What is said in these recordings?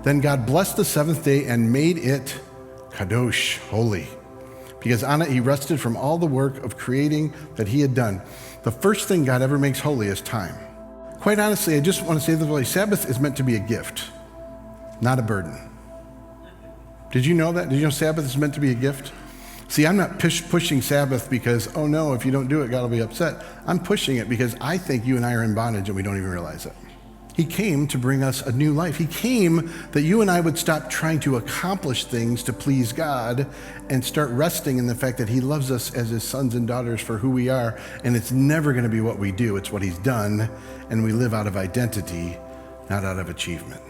Then God blessed the seventh day and made it kadosh, holy, because on it he rested from all the work of creating that he had done. The first thing God ever makes holy is time. Quite honestly, I just want to say this way, Sabbath is meant to be a gift, not a burden. Did you know that? Did you know Sabbath is meant to be a gift? See, I'm not pushing Sabbath because, oh no, if you don't do it, God will be upset. I'm pushing it because I think you and I are in bondage and we don't even realize it. He came to bring us a new life. He came that you and I would stop trying to accomplish things to please God and start resting in the fact that he loves us as his sons and daughters for who we are. And it's never going to be what we do. It's what he's done. And we live out of identity, not out of achievement.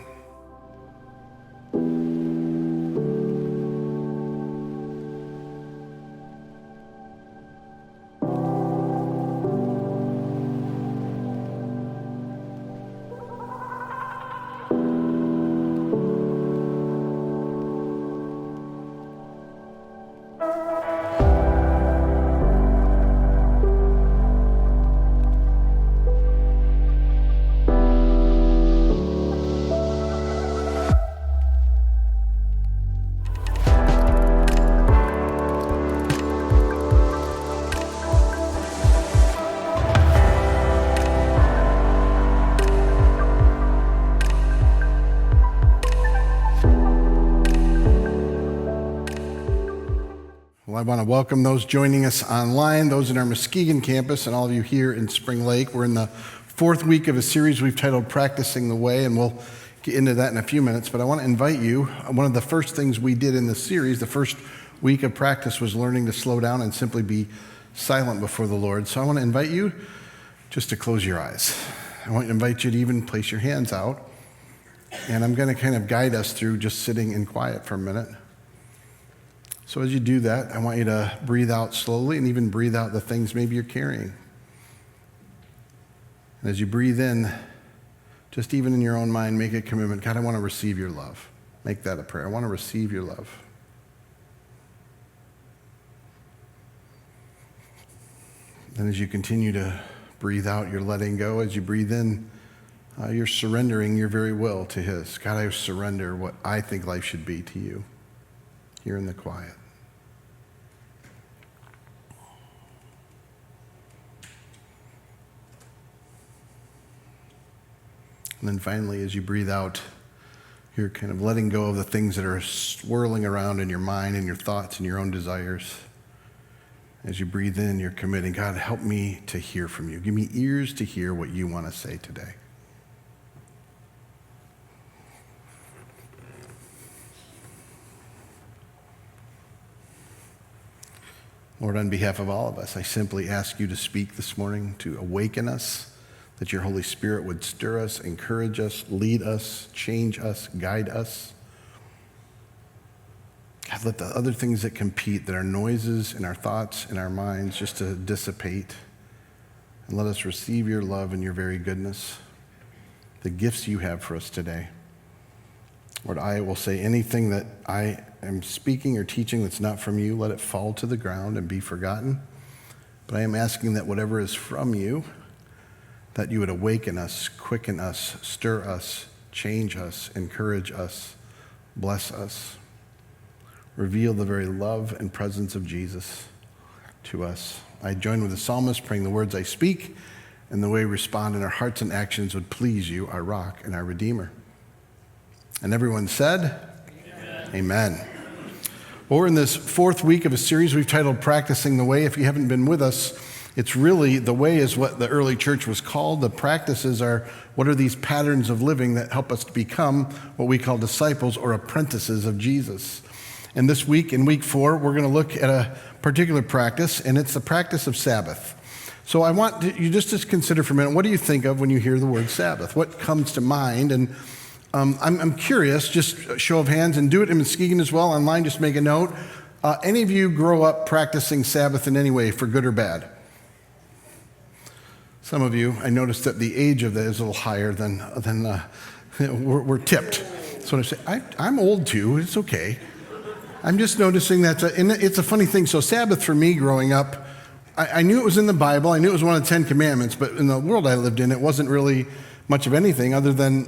Well, I want to welcome those joining us online, those in our Muskegon campus, and all of you here in Spring Lake. We're in the fourth week of a series we've titled Practicing the Way, and we'll get into that in a few minutes. But I want to invite you, one of the first things we did in the series, the first week of practice, was learning to slow down and simply be silent before the Lord. So I want to invite you just to close your eyes. I want to invite you to even place your hands out, and I'm going to kind of guide us through just sitting in quiet for a minute. So as you do that, I want you to breathe out slowly and even breathe out the things maybe you're carrying. And as you breathe in, just even in your own mind, make a commitment. God, I want to receive your love. Make that a prayer. I want to receive your love. And as you continue to breathe out, you're letting go. As you breathe in, you're surrendering your very will to his. God, I surrender what I think life should be to you. Here in the quiet. And then finally, as you breathe out, you're kind of letting go of the things that are swirling around in your mind and your thoughts and your own desires. As you breathe in, you're committing, God, help me to hear from you. Give me ears to hear what you want to say today. Lord, on behalf of all of us, I simply ask you to speak this morning, to awaken us, that your Holy Spirit would stir us, encourage us, lead us, change us, guide us. God, let the other things that compete, that are noises in our thoughts, in our minds, just to dissipate. And let us receive your love and your very goodness, the gifts you have for us today. Lord, I will say anything that I am speaking or teaching that's not from you, let it fall to the ground and be forgotten. But I am asking that whatever is from you, that you would awaken us, quicken us, stir us, change us, encourage us, bless us. Reveal the very love and presence of Jesus to us. I join with the psalmist, praying the words I speak and the way we respond in our hearts and actions would please you, our rock and our Redeemer. And everyone said, Amen. Amen. Well, we're in this fourth week of a series we've titled Practicing the Way. If you haven't been with us, it's really, the way is what the early church was called. The practices are, what are these patterns of living that help us to become what we call disciples or apprentices of Jesus. And this week, in week 4, we're going to look at a particular practice, and it's the practice of Sabbath. So I want you just to consider for a minute, what do you think of when you hear the word Sabbath? What comes to mind? And I'm curious, just show of hands, and do it in Muskegon as well. Online, just make a note. Any of you grow up practicing Sabbath in any way, for good or bad? Some of you, I noticed that the age of that is a little higher than we're tipped. So I say, I'm old too, it's okay. I'm just noticing that, and it's a funny thing. So Sabbath for me growing up, I knew it was in the Bible. I knew it was one of the 10 Commandments, but in the world I lived in, it wasn't really much of anything other than,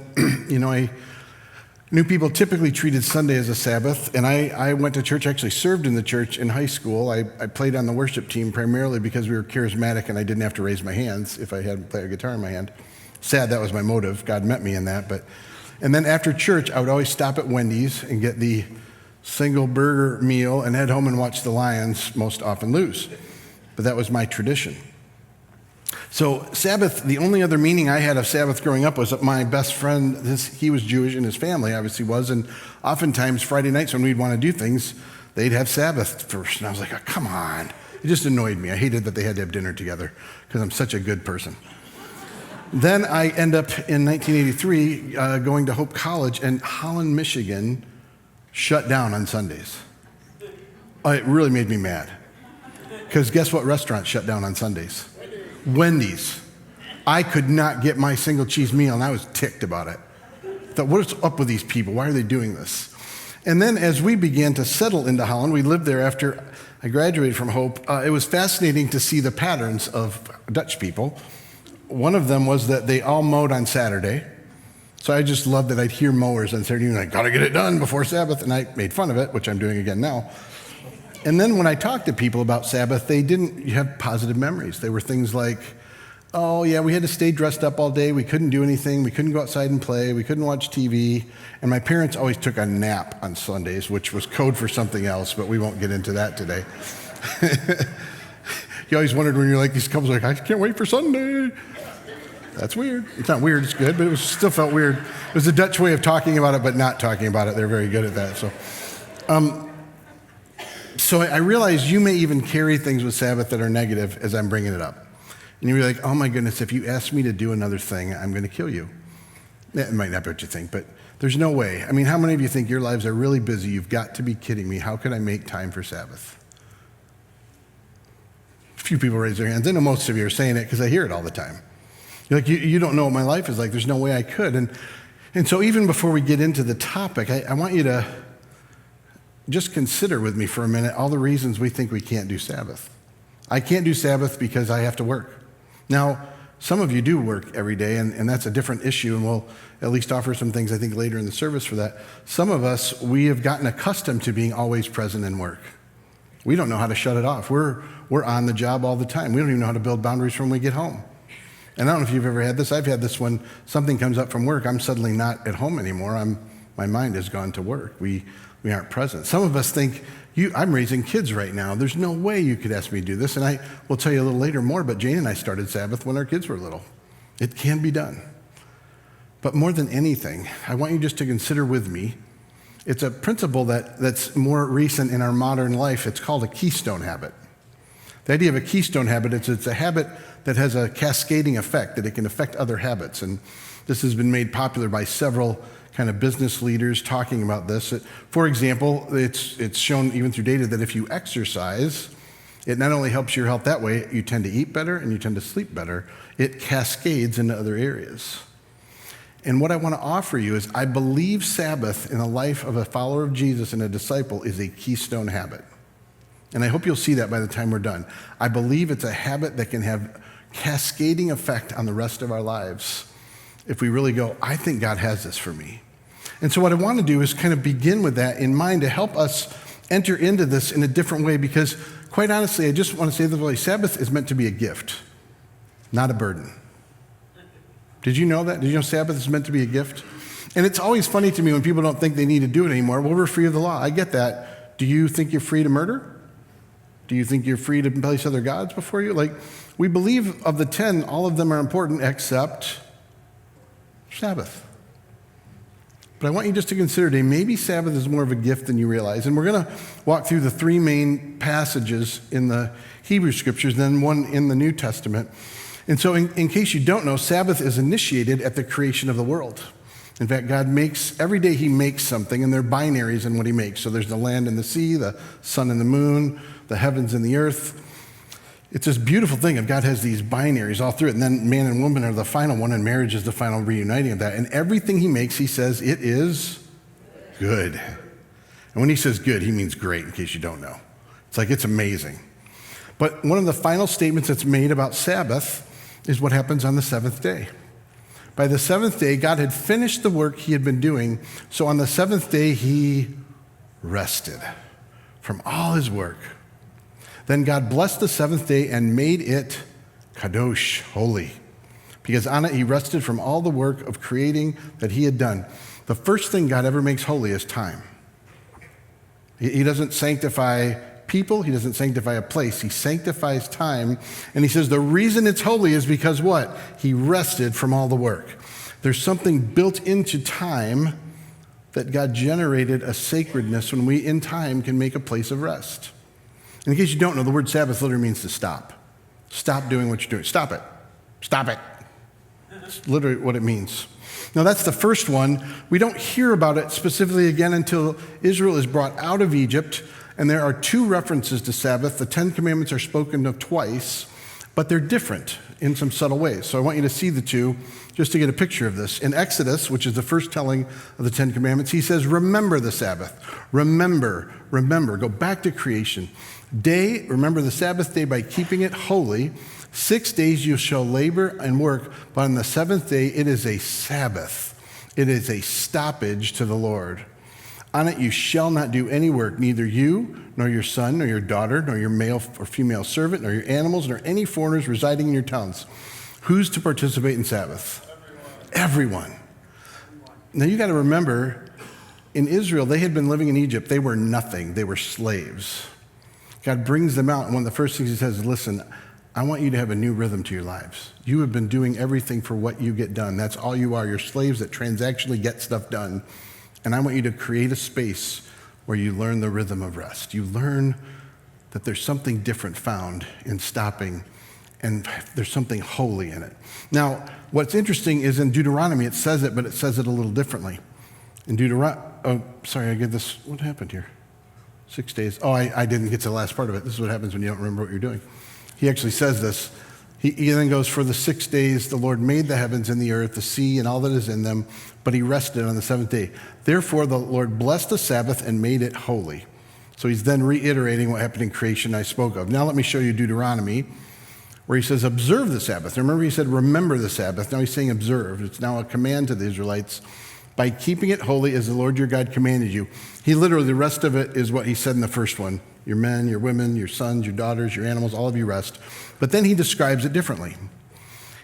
New people typically treated Sunday as a Sabbath, and I went to church, actually served in the church in high school. I played on the worship team primarily because we were charismatic and I didn't have to raise my hands if I had to play a guitar in my hand. Sad that was my motive. God met me in that. And then after church, I would always stop at Wendy's and get the single burger meal and head home and watch the Lions most often lose. But that was my tradition. So Sabbath, the only other meaning I had of Sabbath growing up was that my best friend, he was Jewish and his family obviously was, and oftentimes Friday nights when we'd want to do things, they'd have Sabbath first. And I was like, oh, come on. It just annoyed me. I hated that they had to have dinner together because I'm such a good person. Then I end up in 1983 going to Hope College, and Holland, Michigan shut down on Sundays. It really made me mad. Because guess what restaurant shut down on Sundays? Wendy's. I could not get my single cheese meal, and I was ticked about it. I thought, what is up with these people? Why are they doing this? And then as we began to settle into Holland, we lived there after I graduated from Hope. It was fascinating to see the patterns of Dutch people. One of them was that they all mowed on Saturday. So I just loved that I'd hear mowers on Saturday, and I got to get it done before Sabbath, and I made fun of it, which I'm doing again now. And then when I talked to people about Sabbath, they didn't have positive memories. They were things like, oh yeah, we had to stay dressed up all day, we couldn't do anything, we couldn't go outside and play, we couldn't watch TV, and my parents always took a nap on Sundays, which was code for something else, but we won't get into that today. You always wondered when you're like, these couples are like, I can't wait for Sunday. That's weird. It's not weird, it's good, but it still felt weird. It was a Dutch way of talking about it, but not talking about it. They're very good at that. So I realize you may even carry things with Sabbath that are negative as I'm bringing it up. And you're like, oh my goodness, if you ask me to do another thing, I'm going to kill you. That might not be what you think, but there's no way. I mean, how many of you think your lives are really busy? You've got to be kidding me. How could I make time for Sabbath? A few people raise their hands. I know most of you are saying it because I hear it all the time. You're like, you don't know what my life is like. There's no way I could. And so even before we get into the topic, I want you to just consider with me for a minute all the reasons we think we can't do Sabbath. I can't do Sabbath because I have to work. Now, some of you do work every day, and that's a different issue, and we'll at least offer some things, I think, later in the service for that. Some of us, we have gotten accustomed to being always present in work. We don't know how to shut it off. We're on the job all the time. We don't even know how to build boundaries from when we get home. And I don't know if you've ever had this. I've had this when something comes up from work. I'm suddenly not at home anymore. My mind has gone to work. We aren't present. Some of us think, I'm raising kids right now. There's no way you could ask me to do this. And I will tell you a little later more, but Jane and I started Sabbath when our kids were little. It can be done. But more than anything, I want you just to consider with me, it's a principle that's more recent in our modern life. It's called a keystone habit. The idea of a keystone habit is it's a habit that has a cascading effect, that it can affect other habits. And this has been made popular by several kind of business leaders talking about this. For example, it's shown even through data that if you exercise, it not only helps your health that way, you tend to eat better and you tend to sleep better. It cascades into other areas. And what I want to offer you is I believe Sabbath in the life of a follower of Jesus and a disciple is a keystone habit. And I hope you'll see that by the time we're done. I believe it's a habit that can have cascading effect on the rest of our lives if we really go, I think God has this for me. And so what I want to do is kind of begin with that in mind to help us enter into this in a different way, because quite honestly, I just want to say this way, Sabbath is meant to be a gift, not a burden. Did you know that? Did you know Sabbath is meant to be a gift? And it's always funny to me when people don't think they need to do it anymore. Well, we're free of the law. I get that. Do you think you're free to murder? Do you think you're free to place other gods before you? Like, we believe of the 10, all of them are important except Sabbath. But I want you just to consider today, maybe Sabbath is more of a gift than you realize. And we're going to walk through the three main passages in the Hebrew Scriptures, then one in the New Testament. And so in case you don't know, Sabbath is initiated at the creation of the world. In fact, God makes, every day he makes something, and they're binaries in what he makes. So there's the land and the sea, the sun and the moon, the heavens and the earth. It's this beautiful thing of God has these binaries all through it, and then man and woman are the final one, and marriage is the final reuniting of that. And everything he makes, he says, it is good. And when he says good, he means great, in case you don't know. It's like, it's amazing. But one of the final statements that's made about Sabbath is what happens on the seventh day. By the seventh day, God had finished the work he had been doing. So on the seventh day, he rested from all his work. Then God blessed the seventh day and made it kadosh, holy, because on it he rested from all the work of creating that he had done. The first thing God ever makes holy is time. He doesn't sanctify people. He doesn't sanctify a place. He sanctifies time. And he says the reason it's holy is because what? He rested from all the work. There's something built into time that God generated a sacredness when we, in time, can make a place of rest. In case you don't know, the word Sabbath literally means to stop. Stop doing what you're doing. Stop it. Stop it. That's literally what it means. Now, that's the first one. We don't hear about it specifically again until Israel is brought out of Egypt, and there are two references to Sabbath. The Ten Commandments are spoken of twice, but they're different in some subtle ways. So I want you to see the two just to get a picture of this. In Exodus, which is the first telling of the Ten Commandments, he says, remember the Sabbath. Remember. Go back to creation. Remember the Sabbath day by keeping it holy. 6 days you shall labor and work, but on the seventh day it is a Sabbath. It is a stoppage to the Lord. On it you shall not do any work, neither you, nor your son, nor your daughter, nor your male or female servant, nor your animals, nor any foreigners residing in your towns. Who's to participate in Sabbath? Everyone. Now you got to remember, in Israel, they had been living in Egypt. They were nothing. They were slaves. God brings them out, and one of the first things he says is, listen, I want you to have a new rhythm to your lives. You have been doing everything for what you get done. That's all you are. You're slaves that transactionally get stuff done. And I want you to create a space where you learn the rhythm of rest. You learn that there's something different found in stopping, and there's something holy in it. Now, what's interesting is in Deuteronomy, it says it, but it says it a little differently. In what happened here? 6 days. Oh, I didn't get to the last part of it. This is what happens when you don't remember what you're doing. He actually says this. He then goes, for the 6 days the Lord made the heavens and the earth, the sea, and all that is in them, but he rested on the seventh day. Therefore the Lord blessed the Sabbath and made it holy. So he's then reiterating what happened in creation I spoke of. Now let me show you Deuteronomy, where he says, observe the Sabbath. Remember he said, remember the Sabbath. Now he's saying observe. It's now a command to the Israelites. By keeping it holy as the Lord your God commanded you. He literally, the rest of it is what he said in the first one. Your men, your women, your sons, your daughters, your animals, all of you rest. But then he describes it differently.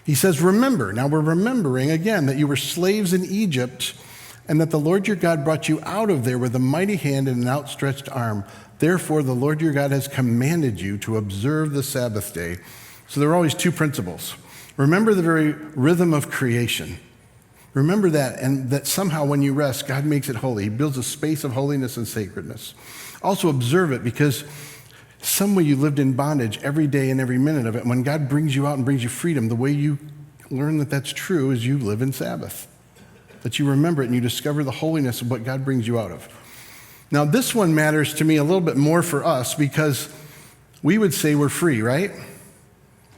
He says, remember. Now we're remembering again that you were slaves in Egypt and that the Lord your God brought you out of there with a mighty hand and an outstretched arm. Therefore, the Lord your God has commanded you to observe the Sabbath day. So there are always two principles. Remember the very rhythm of creation. Remember that, and that somehow when you rest, God makes it holy. He builds a space of holiness and sacredness. Also observe it, because some way you lived in bondage every day and every minute of it. When God brings you out and brings you freedom, the way you learn that that's true is you live in Sabbath. That you remember it and you discover the holiness of what God brings you out of. Now this one matters to me a little bit more for us because we would say we're free, right? I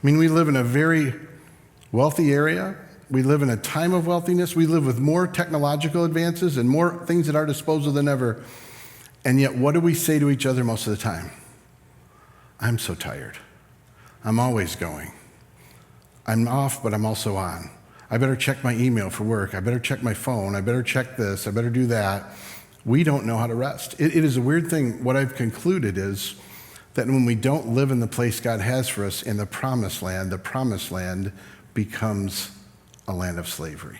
mean, we live in a very wealthy area. We live in a time of wealthiness. We live with more technological advances and more things at our disposal than ever. And yet, what do we say to each other most of the time? I'm so tired. I'm always going. I'm off, but I'm also on. I better check my email for work. I better check my phone. I better check this. I better do that. We don't know how to rest. It is a weird thing. What I've concluded is that when we don't live in the place God has for us in the promised land becomes a land of slavery.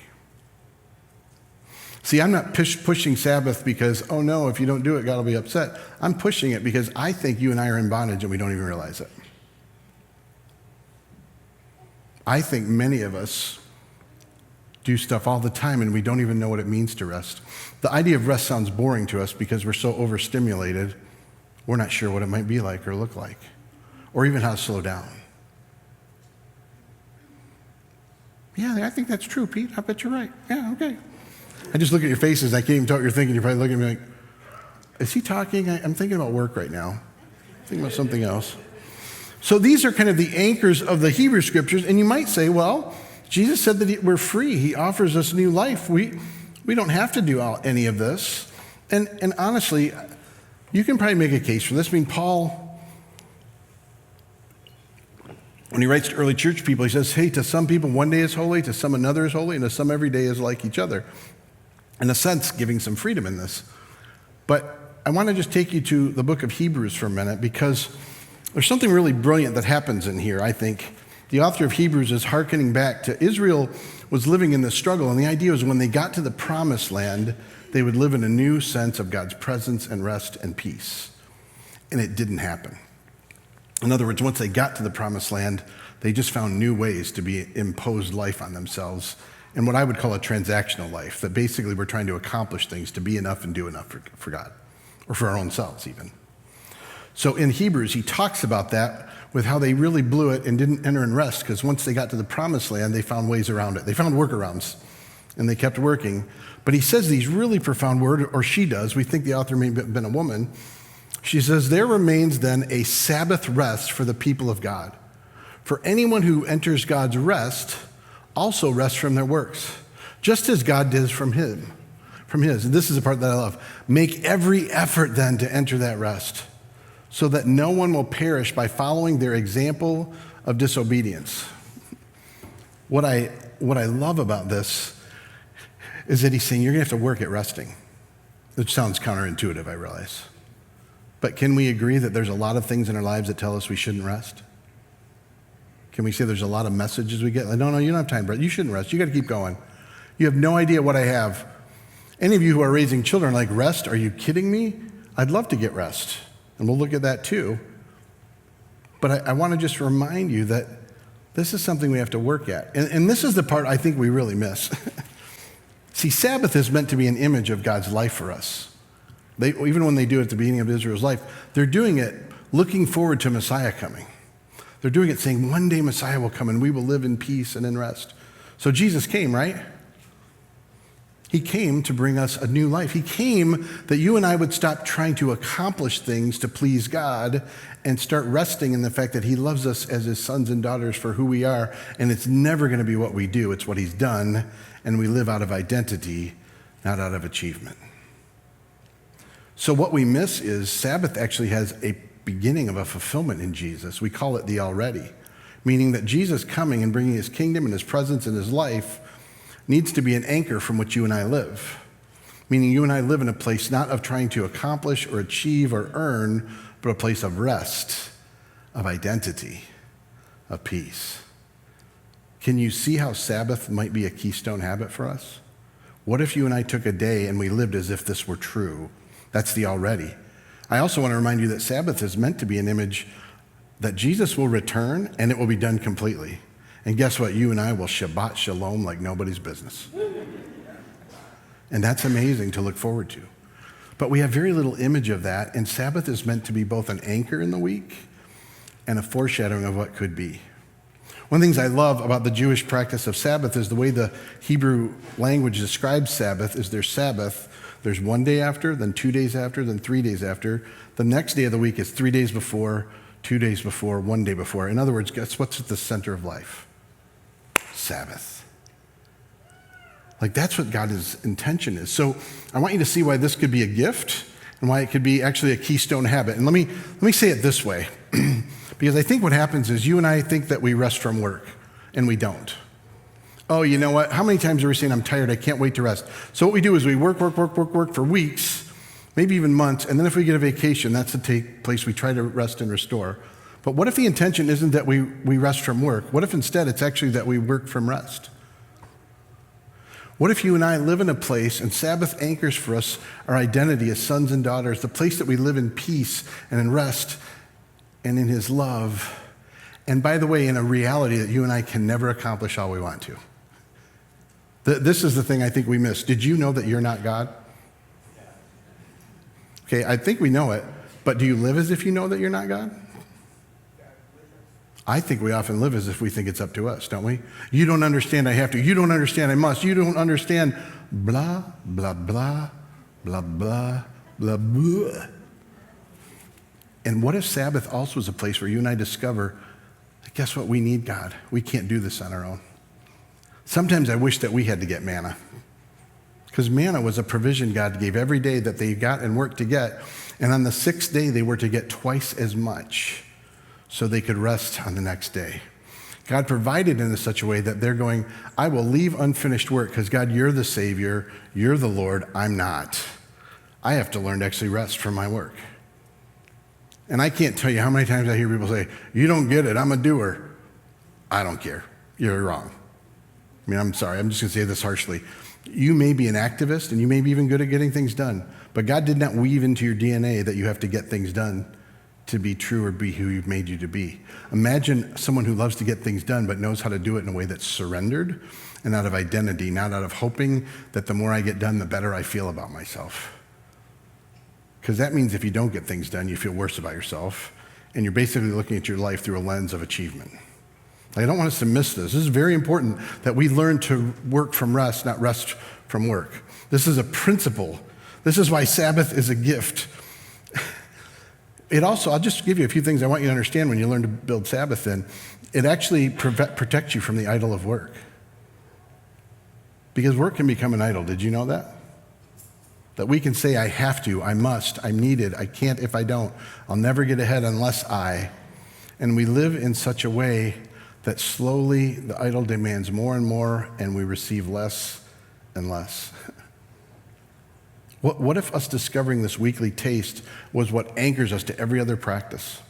See, I'm not pushing Sabbath because, oh no, if you don't do it, God will be upset. I'm pushing it because I think you and I are in bondage and we don't even realize it. I think many of us do stuff all the time and we don't even know what it means to rest. The idea of rest sounds boring to us because we're so overstimulated, we're not sure what it might be like or look like, or even how to slow down. Yeah, I think that's true, Pete. I bet you're right. Yeah, okay. I just look at your faces. I can't even tell what you're thinking. You're probably looking at me like, is he talking? I'm thinking about work right now. I'm thinking about something else. So these are kind of the anchors of the Hebrew Scriptures. And you might say, well, Jesus said that we're free. He offers us new life. We don't have to do any of this. And honestly, you can probably make a case for this. I mean, Paul When he writes to early church people, he says, hey, to some people one day is holy, to some another is holy, and to some every day is like each other. In a sense, giving some freedom in this. But I want to just take you to the book of Hebrews for a minute, because there's something really brilliant that happens in here, I think. The author of Hebrews is hearkening back to Israel was living in this struggle, and the idea was when they got to the promised land, they would live in a new sense of God's presence and rest and peace. And it didn't happen. In other words, once they got to the promised land, they just found new ways to be imposed life on themselves in what I would call a transactional life, that basically we're trying to accomplish things to be enough and do enough for God, or for our own selves even. So in Hebrews, he talks about that with how they really blew it and didn't enter in rest, because once they got to the promised land, they found ways around it. They found workarounds, and they kept working. But he says these really profound words, or she does. We think the author may have been a woman. She says, there remains then a Sabbath rest for the people of God. For anyone who enters God's rest also rests from their works, just as God did from his. And this is the part that I love. Make every effort then to enter that rest, so that no one will perish by following their example of disobedience. What I love about this is that he's saying you're going to have to work at resting, which sounds counterintuitive, I realize. But can we agree that there's a lot of things in our lives that tell us we shouldn't rest? Can we say there's a lot of messages we get? Like, no, you don't have time, Brett. You shouldn't rest. You got to keep going. You have no idea what I have. Any of you who are raising children like, rest? Are you kidding me? I'd love to get rest. And we'll look at that too. But I want to just remind you that this is something we have to work at. And this is the part I think we really miss. See, Sabbath is meant to be an image of God's life for us. Even when they do it at the beginning of Israel's life, they're doing it looking forward to Messiah coming. They're doing it saying, one day Messiah will come and we will live in peace and in rest. So Jesus came, right? He came to bring us a new life. He came that you and I would stop trying to accomplish things to please God and start resting in the fact that he loves us as his sons and daughters for who we are, and it's never going to be what we do. It's what he's done, and we live out of identity, not out of achievement. So what we miss is Sabbath actually has a beginning of a fulfillment in Jesus. We call it the already, meaning that Jesus coming and bringing his kingdom and his presence and his life needs to be an anchor from which you and I live, meaning you and I live in a place not of trying to accomplish or achieve or earn, but a place of rest, of identity, of peace. Can you see how Sabbath might be a keystone habit for us? What if you and I took a day and we lived as if this were true? That's the already. I also want to remind you that Sabbath is meant to be an image that Jesus will return and it will be done completely. And guess what? You and I will Shabbat Shalom like nobody's business. And that's amazing to look forward to. But we have very little image of that, and Sabbath is meant to be both an anchor in the week and a foreshadowing of what could be. One of the things I love about the Jewish practice of Sabbath is the way the Hebrew language describes Sabbath is there's Sabbath. There's 1 day after, then 2 days after, then 3 days after. The next day of the week is 3 days before, 2 days before, 1 day before. In other words, guess what's at the center of life? Sabbath. Like that's what God's intention is. So I want you to see why this could be a gift and why it could be actually a keystone habit. And let me say it this way, because I think what happens is you and I think that we rest from work, and we don't. Oh, you know what? How many times are we saying, I'm tired, I can't wait to rest? So what we do is we work for weeks, maybe even months, and then if we get a vacation, that's the place we try to rest and restore. But what if the intention isn't that we rest from work? What if instead it's actually that we work from rest? What if you and I live in a place, and Sabbath anchors for us our identity as sons and daughters, the place that we live in peace and in rest and in his love, and by the way, in a reality that you and I can never accomplish all we want to. This is the thing I think we miss. Did you know that you're not God? Okay, I think we know it, but do you live as if you know that you're not God? I think we often live as if we think it's up to us, don't we? You don't understand, I have to. You don't understand, I must. You don't understand, blah, blah, blah, blah, blah, blah, blah. And what if Sabbath also is a place where you and I discover, guess what? We need God. We can't do this on our own. Sometimes I wish that we had to get manna, because manna was a provision God gave every day that they got and worked to get. And on the sixth day, they were to get twice as much, so they could rest on the next day. God provided in such a way that they're going, I will leave unfinished work because God, you're the Savior, you're the Lord, I'm not. I have to learn to actually rest from my work. And I can't tell you how many times I hear people say, you don't get it, I'm a doer. I don't care, you're wrong. I mean, I'm sorry, I'm just gonna say this harshly. You may be an activist and you may be even good at getting things done, but God did not weave into your DNA that you have to get things done to be true or be who you've made you to be. Imagine someone who loves to get things done but knows how to do it in a way that's surrendered and out of identity, not out of hoping that the more I get done, the better I feel about myself. Because that means if you don't get things done, you feel worse about yourself, and you're basically looking at your life through a lens of achievement. I don't want us to miss this. This is very important that we learn to work from rest, not rest from work. This is a principle. This is why Sabbath is a gift. It also, I'll just give you a few things I want you to understand when you learn to build Sabbath in. It actually protects you from the idol of work. Because work can become an idol. Did you know that? That we can say, I have to, I must, I'm needed, I can't if I don't. I'll never get ahead unless I. And we live in such a way that slowly the idol demands more and more, and we receive less and less. What if us discovering this weekly taste was what anchors us to every other practice?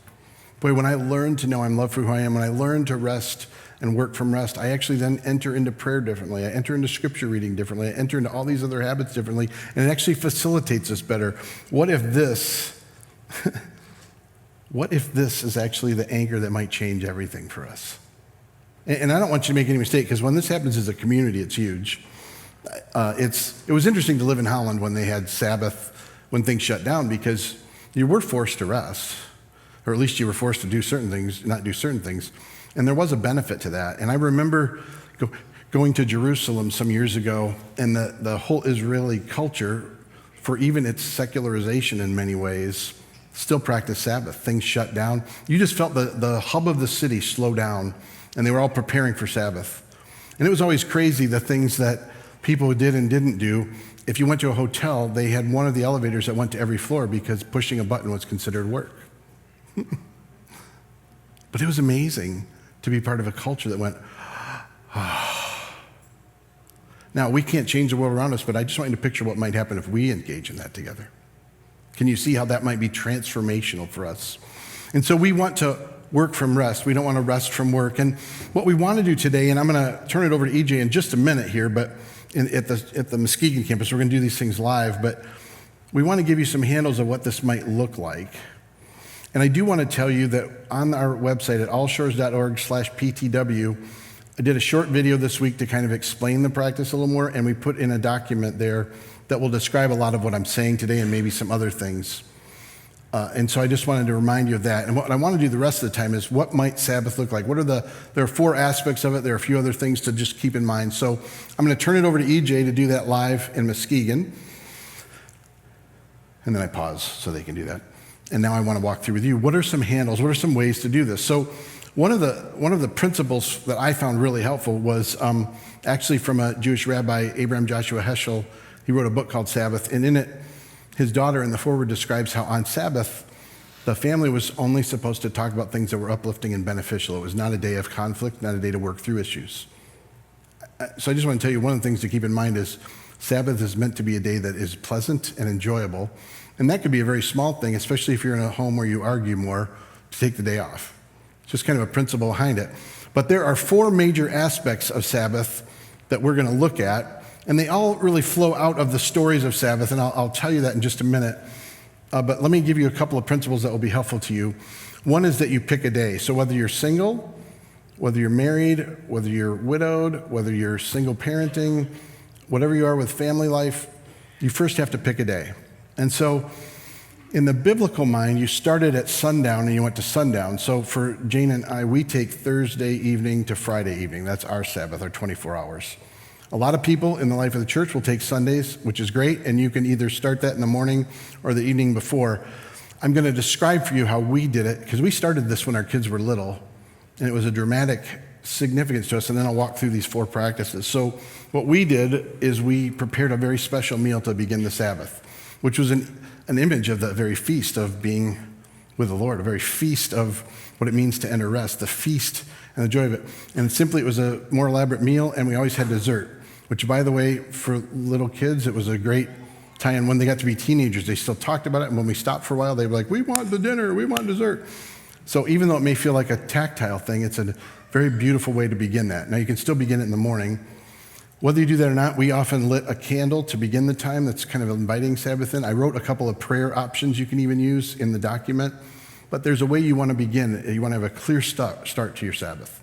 Boy, when I learn to know I'm loved for who I am, when I learn to rest and work from rest, I actually then enter into prayer differently. I enter into scripture reading differently. I enter into all these other habits differently, and it actually facilitates us better. What if this is actually the anchor that might change everything for us? And I don't want you to make any mistake, because when this happens as a community, it's huge. It was interesting to live in Holland when they had Sabbath, when things shut down, because you were forced to rest, or at least you were forced to do certain things, not do certain things. And there was a benefit to that. And I remember going to Jerusalem some years ago, and the whole Israeli culture, for even its secularization in many ways, still practiced Sabbath. Things shut down. You just felt the hub of the city slow down, and they were all preparing for Sabbath. And it was always crazy, the things that people did and didn't do. If you went to a hotel, they had one of the elevators that went to every floor because pushing a button was considered work. But it was amazing to be part of a culture that went, Now, we can't change the world around us, but I just want you to picture what might happen if we engage in that together. Can you see how that might be transformational for us? And so we want to work from rest. We don't want to rest from work. And what we want to do today, and I'm going to turn it over to EJ in just a minute here, but at the Muskegon campus, we're going to do these things live, but we want to give you some handles of what this might look like. And I do want to tell you that on our website at allshores.org/PTW, I did a short video this week to kind of explain the practice a little more, and we put in a document there that will describe a lot of what I'm saying today and maybe some other things. And so I just wanted to remind you of that. And what I want to do the rest of the time is, what might Sabbath look like? There are 4 aspects of it. There are a few other things to just keep in mind. So I'm going to turn it over to EJ to do that live in Muskegon. And then I pause so they can do that. And now I want to walk through with you. What are some handles? What are some ways to do this? So one of the principles that I found really helpful was actually from a Jewish rabbi, Abraham Joshua Heschel. He wrote a book called Sabbath, and in it, his daughter in the foreword describes how on Sabbath, the family was only supposed to talk about things that were uplifting and beneficial. It was not a day of conflict, not a day to work through issues. So I just want to tell you, one of the things to keep in mind is Sabbath is meant to be a day that is pleasant and enjoyable. And that could be a very small thing, especially if you're in a home where you argue more, to take the day off. It's just kind of a principle behind it. But there are 4 major aspects of Sabbath that we're going to look at. And they all really flow out of the stories of Sabbath, and I'll tell you that in just a minute. But let me give you a couple of principles that will be helpful to you. One is that you pick a day. So whether you're single, whether you're married, whether you're widowed, whether you're single parenting, whatever you are with family life, you first have to pick a day. And so in the biblical mind, you started at sundown and you went to sundown. So for Jane and I, we take Thursday evening to Friday evening. That's our Sabbath, our 24 hours. A lot of people in the life of the church will take Sundays, which is great, and you can either start that in the morning or the evening before. I'm going to describe for you how we did it, because we started this when our kids were little, and it was a dramatic significance to us, and then I'll walk through these 4 practices. So what we did is we prepared a very special meal to begin the Sabbath, which was an image of the very feast of being with the Lord, a very feast of what it means to enter rest, the feast and the joy of it. And simply, it was a more elaborate meal, and we always had dessert, which, by the way, for little kids, it was a great time. And when they got to be teenagers, they still talked about it. And when we stopped for a while, they were like, we want the dinner, we want dessert. So even though it may feel like a tactile thing, it's a very beautiful way to begin that. Now, you can still begin it in the morning. Whether you do that or not, we often lit a candle to begin the time. That's kind of inviting Sabbath in. I wrote a couple of prayer options you can even use in the document. But there's a way you want to begin. You want to have a clear start to your Sabbath.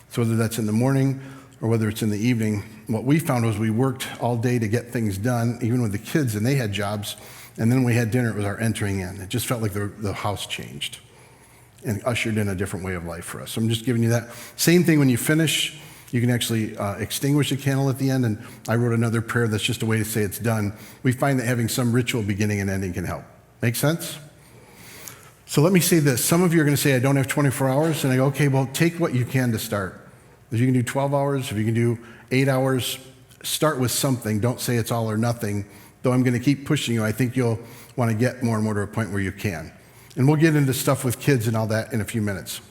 So whether that's in the morning or whether it's in the evening, what we found was we worked all day to get things done, even with the kids, and they had jobs. And then when we had dinner, it was our entering in. It just felt like the house changed and ushered in a different way of life for us. So I'm just giving you that. Same thing when you finish. You can actually extinguish a candle at the end, and I wrote another prayer that's just a way to say it's done. We find that having some ritual beginning and ending can help. Make sense? So let me say this. Some of you are going to say, I don't have 24 hours. And I go, okay, well, take what you can to start. If you can do 12 hours, if you can do 8 hours, start with something. Don't say it's all or nothing. Though I'm going to keep pushing you, I think you'll want to get more and more to a point where you can. And we'll get into stuff with kids and all that in a few minutes.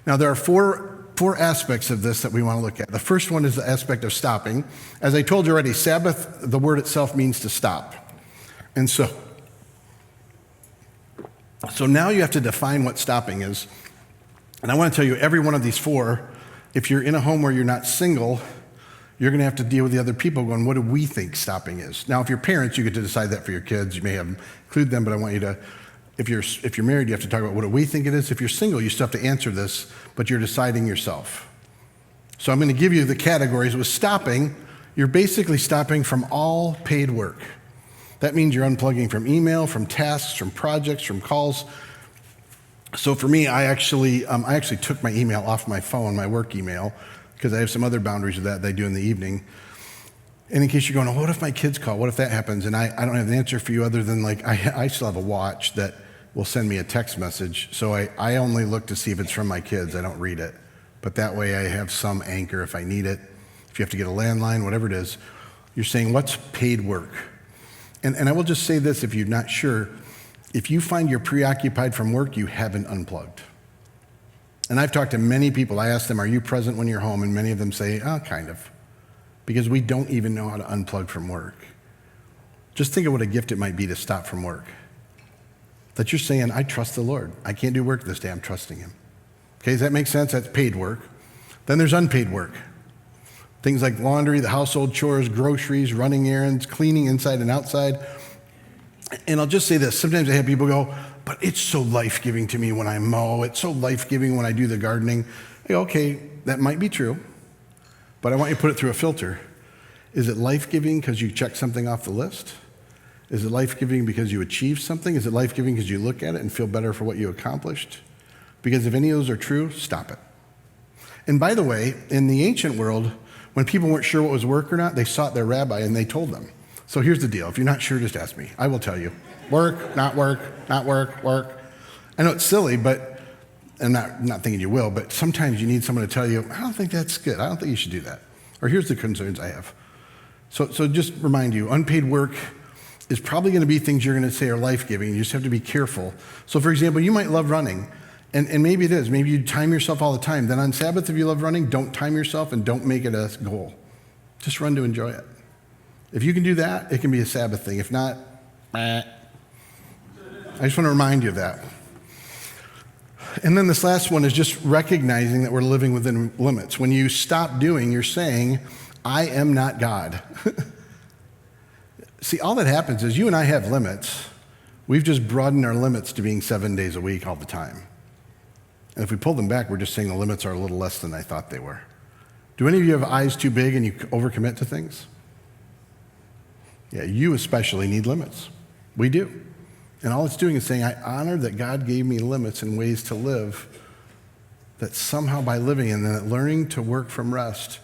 Now, there are four aspects of this that we want to look at. The first one is the aspect of stopping. As I told you already, Sabbath, the word itself means to stop. And so now you have to define what stopping is. And I want to tell you, every one of these four, if you're in a home where you're not single, you're going to have to deal with the other people going, what do we think stopping is? Now, if you're parents, you get to decide that for your kids. You may have include them, but I want you to, if you're married, you have to talk about what do we think it is. If you're single, you still have to answer this, but you're deciding yourself. So I'm going to give you the categories. With stopping, you're basically stopping from all paid work. That means you're unplugging from email, from tasks, from projects, from calls. So for me, I actually took my email off my phone, my work email, because I have some other boundaries of that I do in the evening. And in case you're going, oh, what if my kids call? What if that happens? And I don't have an answer for you other than I still have a watch that will send me a text message. So I only look to see if it's from my kids. I don't read it. But that way I have some anchor if I need it. If you have to get a landline, whatever it is, you're saying what's paid work? And I will just say this, if you're not sure, if you find you're preoccupied from work, you haven't unplugged. And I've talked to many people. I ask them, are you present when you're home? And many of them say, oh, kind of. Because we don't even know how to unplug from work. Just think of what a gift it might be to stop from work. That you're saying, I trust the Lord. I can't do work this day. I'm trusting him. Okay, does that make sense? That's paid work. Then there's unpaid work. Things like laundry, the household chores, groceries, running errands, cleaning inside and outside. And I'll just say this. Sometimes I have people go, but it's so life-giving to me when I mow. It's so life-giving when I do the gardening. I go, okay, that might be true, but I want you to put it through a filter. Is it life-giving because you check something off the list? Is it life-giving because you achieved something? Is it life-giving because you look at it and feel better for what you accomplished? Because if any of those are true, stop it. And by the way, in the ancient world, when people weren't sure what was work or not, they sought their rabbi and they told them. So here's the deal. If you're not sure, just ask me. I will tell you. Work, not work, not work, work. I know it's silly, but I'm not thinking you will, but sometimes you need someone to tell you, I don't think that's good. I don't think you should do that. Or here's the concerns I have. So just remind you, unpaid work is probably going to be things you're going to say are life-giving. You just have to be careful. So for example, you might love running. And maybe it is. Maybe you time yourself all the time. Then on Sabbath, if you love running, don't time yourself and don't make it a goal. Just run to enjoy it. If you can do that, it can be a Sabbath thing. If not, I just want to remind you of that. And then this last one is just recognizing that we're living within limits. When you stop doing, you're saying, I am not God. See, all that happens is you and I have limits. We've just broadened our limits to being 7 days a week all the time. And if we pull them back, we're just saying the limits are a little less than I thought they were. Do any of you have eyes too big and you overcommit to things? Yeah, you especially need limits. We do. And all it's doing is saying, I honor that God gave me limits and ways to live that somehow by living in that learning to work from rest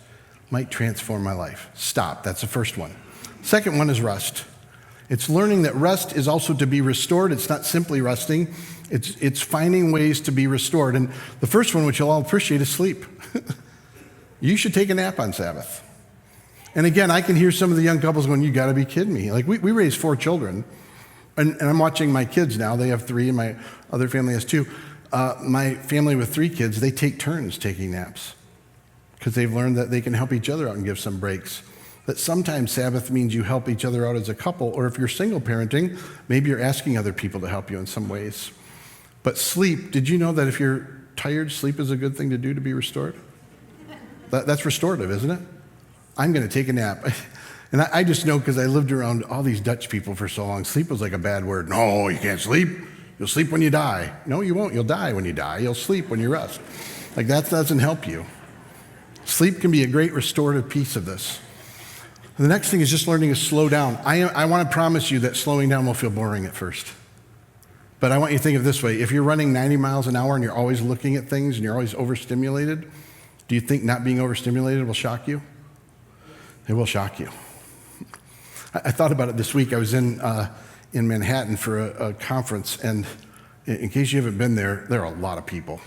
might transform my life. Stop. That's the first one. Second one is rest. It's learning that rest is also to be restored. It's not simply resting. It's finding ways to be restored. And the first one, which you'll all appreciate, is sleep. You should take a nap on Sabbath. And again, I can hear some of the young couples going, you got to be kidding me. Like we raised 4 children. And I'm watching my kids now. They have 3, and my other family has 2. My family with 3 kids, they take turns taking naps because they've learned that they can help each other out and give some breaks. That sometimes Sabbath means you help each other out as a couple, or if you're single parenting, maybe you're asking other people to help you in some ways. But sleep, did you know that if you're tired, sleep is a good thing to do to be restored? That's restorative, isn't it? I'm going to take a nap. And I just know because I lived around all these Dutch people for so long, sleep was like a bad word. No, you can't sleep. You'll sleep when you die. No, you won't. You'll die when you die. You'll sleep when you rest. Like that doesn't help you. Sleep can be a great restorative piece of this. The next thing is just learning to slow down. I want to promise you that slowing down will feel boring at first. But I want you to think of it this way. If you're running 90 miles an hour and you're always looking at things and you're always overstimulated, do you think not being overstimulated will shock you? It will shock you. I thought about it this week. I was in Manhattan for a conference, and in case you haven't been there, there are a lot of people.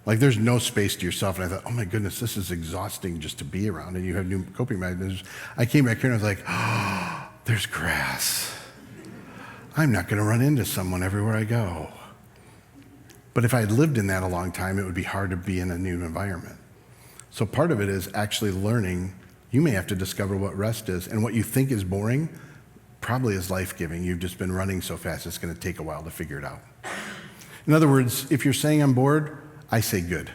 Like there's no space to yourself. And I thought, oh my goodness, this is exhausting just to be around. And you have new coping mechanisms. I came back here and I was like, oh, there's grass. I'm not going to run into someone everywhere I go. But if I had lived in that a long time, it would be hard to be in a new environment. So part of it is actually learning. You may have to discover what rest is. And what you think is boring probably is life-giving. You've just been running so fast, it's going to take a while to figure it out. In other words, if you're saying I'm bored, I say good.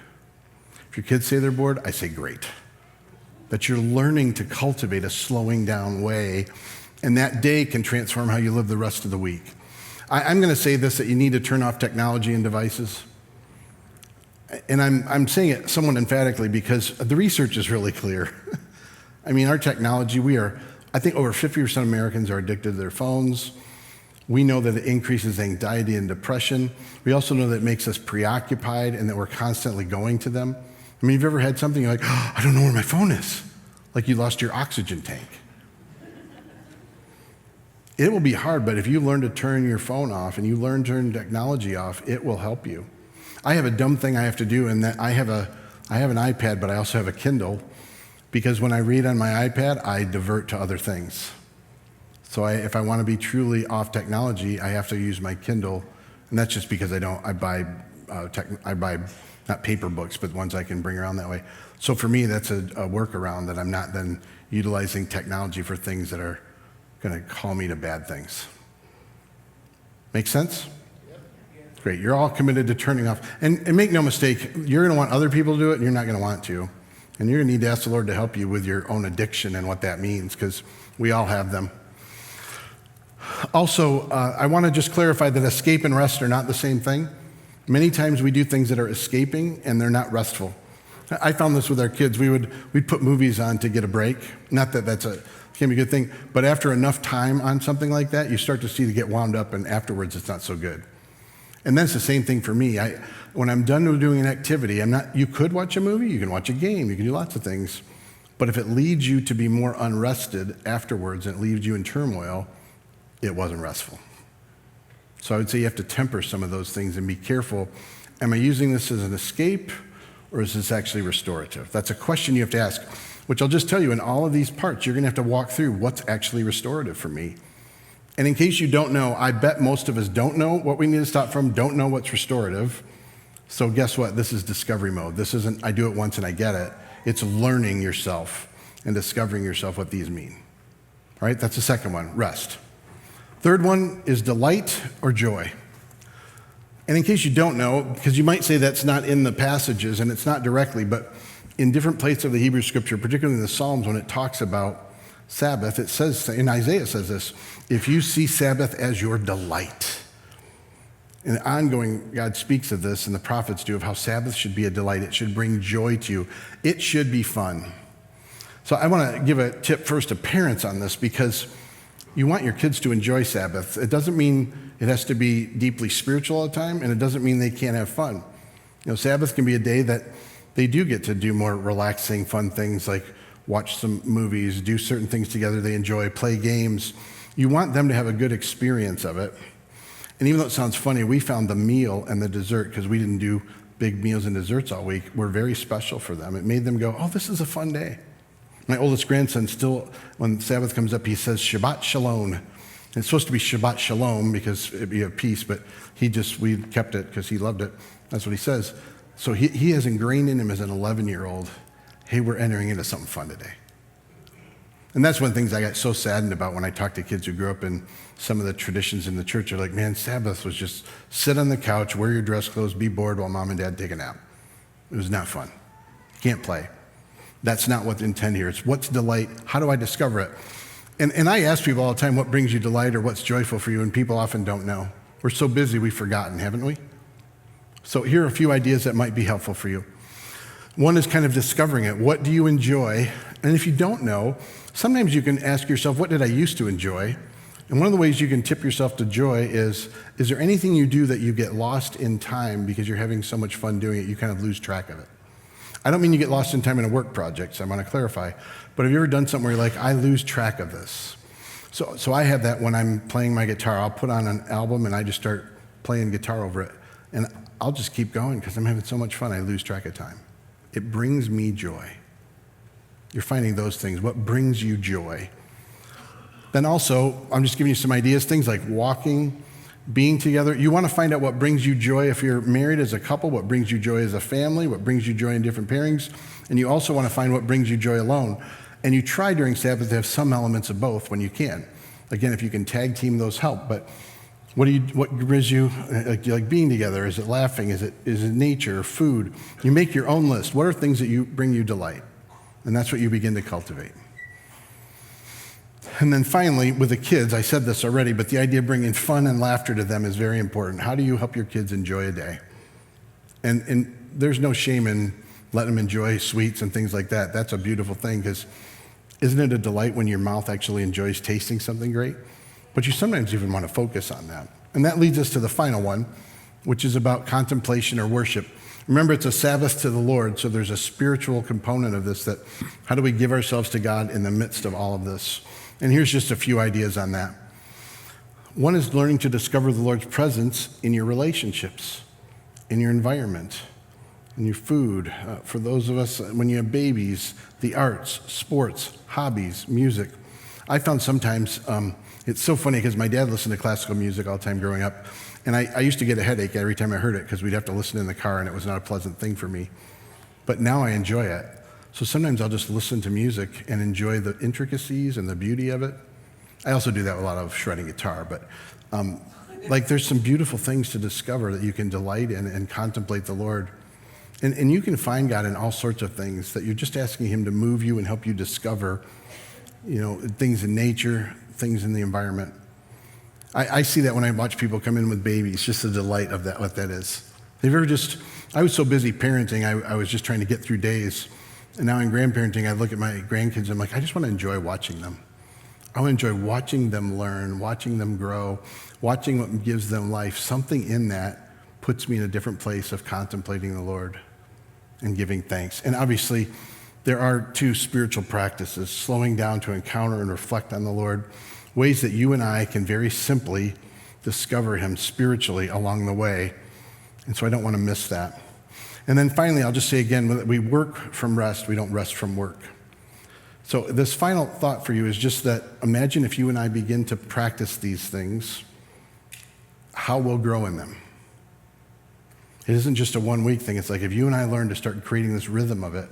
If your kids say they're bored, I say great. That you're learning to cultivate a slowing down way, and that day can transform how you live the rest of the week. I'm going to say this, that you need to turn off technology and devices. And I'm saying it somewhat emphatically because the research is really clear. I mean, our technology, I think over 50% of Americans are addicted to their phones. We know that it increases anxiety and depression. We also know that it makes us preoccupied and that we're constantly going to them. I mean, have you ever had something you're like, oh, I don't know where my phone is? Like you lost your oxygen tank. It will be hard, but if you learn to turn your phone off and you learn to turn technology off, it will help you. I have a dumb thing I have to do in that I have an iPad, but I also have a Kindle, because when I read on my iPad, I divert to other things. So if I want to be truly off technology, I have to use my Kindle, and that's just because I buy not paper books, but ones I can bring around that way. So for me, that's a workaround, that I'm not then utilizing technology for things that are going to call me to bad things. Make sense? Great. You're all committed to turning off. And make no mistake, you're going to want other people to do it, and you're not going to want to. And you're going to need to ask the Lord to help you with your own addiction and what that means, because we all have them. Also, I want to just clarify that escape and rest are not the same thing. Many times we do things that are escaping, and they're not restful. I found this with our kids. We'd put movies on to get a break. Not that can be a good thing, but after enough time on something like that, you start to see to get wound up, and afterwards it's not so good. And that's the same thing for me. When I'm done with doing an activity, you could watch a movie, you can watch a game, you can do lots of things, but if it leads you to be more unrested afterwards and it leaves you in turmoil, it wasn't restful. So I would say you have to temper some of those things and be careful. Am I using this as an escape, or is this actually restorative? That's a question you have to ask, which I'll just tell you, in all of these parts, you're going to have to walk through what's actually restorative for me. And in case you don't know, I bet most of us don't know what we need to stop from, don't know what's restorative. So guess what? This is discovery mode. This isn't, I do it once and I get it. It's learning yourself and discovering yourself what these mean. All right, that's the second one, rest. Third one is delight or joy. And in case you don't know, because you might say that's not in the passages, and it's not directly, but in different places of the Hebrew Scripture, particularly in the Psalms, when it talks about Sabbath, it says, in Isaiah it says this, if you see Sabbath as your delight. And ongoing, God speaks of this, and the prophets do, of how Sabbath should be a delight. It should bring joy to you. It should be fun. So I want to give a tip first to parents on this, because you want your kids to enjoy Sabbath. It doesn't mean it has to be deeply spiritual all the time, and it doesn't mean they can't have fun. Sabbath can be a day that they do get to do more relaxing, fun things like watch some movies, do certain things together they enjoy, play games. You want them to have a good experience of it. And even though it sounds funny, we found the meal and the dessert, because we didn't do big meals and desserts all week, were very special for them. It made them go, oh, this is a fun day. My oldest grandson still, when Sabbath comes up, he says, Shabbat Shalom. It's supposed to be Shabbat Shalom because it'd be a peace, but we kept it because he loved it. That's what he says. So he has ingrained in him as an 11-year-old, hey, we're entering into something fun today. And that's one of the things I got so saddened about when I talk to kids who grew up in some of the traditions in the church. They're like, man, Sabbath was just sit on the couch, wear your dress clothes, be bored while mom and dad take a nap. It was not fun. Can't play. That's not what's intended here. It's what's delight? How do I discover it? And I ask people all the time, what brings you delight or what's joyful for you? And people often don't know. We're so busy, we've forgotten, haven't we? So here are a few ideas that might be helpful for you. One is kind of discovering it. What do you enjoy? And if you don't know, sometimes you can ask yourself, what did I used to enjoy? And one of the ways you can tip yourself to joy is there anything you do that you get lost in time because you're having so much fun doing it, you kind of lose track of it? I don't mean you get lost in time in a work project, so I want to clarify. But have you ever done something where you're like, I lose track of this? So I have that when I'm playing my guitar. I'll put on an album and I just start playing guitar over it. And I'll just keep going because I'm having so much fun, I lose track of time. It brings me joy. You're finding those things. What brings you joy? Then also, I'm just giving you some ideas, things like walking, being together. You want to find out what brings you joy if you're married as a couple, what brings you joy as a family, what brings you joy in different pairings. And you also want to find what brings you joy alone. And you try during Sabbath to have some elements of both when you can. Again, if you can tag team, those help. But what brings you, like being together? Is it laughing? Is it nature, food? You make your own list. What are things that bring you delight? And that's what you begin to cultivate. And then finally, with the kids, I said this already, but the idea of bringing fun and laughter to them is very important. How do you help your kids enjoy a day? And there's no shame in letting them enjoy sweets and things like that. That's a beautiful thing, because isn't it a delight when your mouth actually enjoys tasting something great? But you sometimes even want to focus on that. And that leads us to the final one, which is about contemplation or worship. Remember, it's a Sabbath to the Lord, so there's a spiritual component of this, that how do we give ourselves to God in the midst of all of this? And here's just a few ideas on that. One is learning to discover the Lord's presence in your relationships, in your environment, in your food. For those of us, when you have babies, the arts, sports, hobbies, music. I found sometimes, it's so funny because my dad listened to classical music all the time growing up, and I used to get a headache every time I heard it because we'd have to listen in the car, and it was not a pleasant thing for me. But now I enjoy it. So sometimes I'll just listen to music and enjoy the intricacies and the beauty of it. I also do that with a lot of shredding guitar, but there's some beautiful things to discover that you can delight in and contemplate the Lord. And you can find God in all sorts of things that you're just asking him to move you and help you discover, things in nature, things in the environment. I see that when I watch people come in with babies, just the delight of that, what that is. I was so busy parenting, I was just trying to get through days. And now in grandparenting, I look at my grandkids, I'm like, I just want to enjoy watching them. I want to enjoy watching them learn, watching them grow, watching what gives them life. Something in that puts me in a different place of contemplating the Lord and giving thanks. And obviously, there are two spiritual practices: slowing down to encounter and reflect on the Lord, ways that you and I can very simply discover him spiritually along the way. And so I don't want to miss that. And then finally, I'll just say again, we work from rest, we don't rest from work. So this final thought for you is just that imagine if you and I begin to practice these things, how we'll grow in them. It isn't just a one-week thing. It's like if you and I learn to start creating this rhythm of it,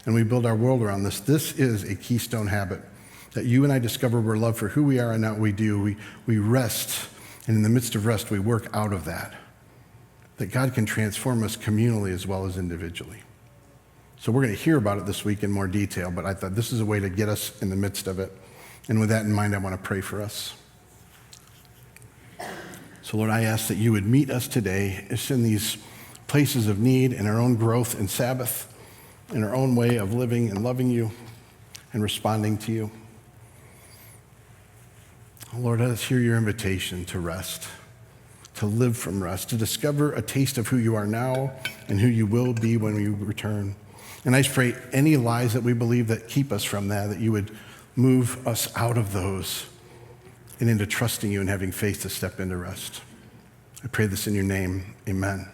and we build our world around this, this is a keystone habit, that you and I discover we're loved for who we are and not what we do. We rest, and in the midst of rest, we work out of that. That God can transform us communally as well as individually. So we're going to hear about it this week in more detail, but I thought this is a way to get us in the midst of it. And with that in mind, I want to pray for us. So Lord, I ask that you would meet us today just in these places of need, in our own growth in Sabbath, in our own way of living and loving you and responding to you. Lord, let us hear your invitation to rest, to live from rest, to discover a taste of who you are now and who you will be when we return. And I just pray any lies that we believe that keep us from that you would move us out of those and into trusting you and having faith to step into rest. I pray this in your name. Amen.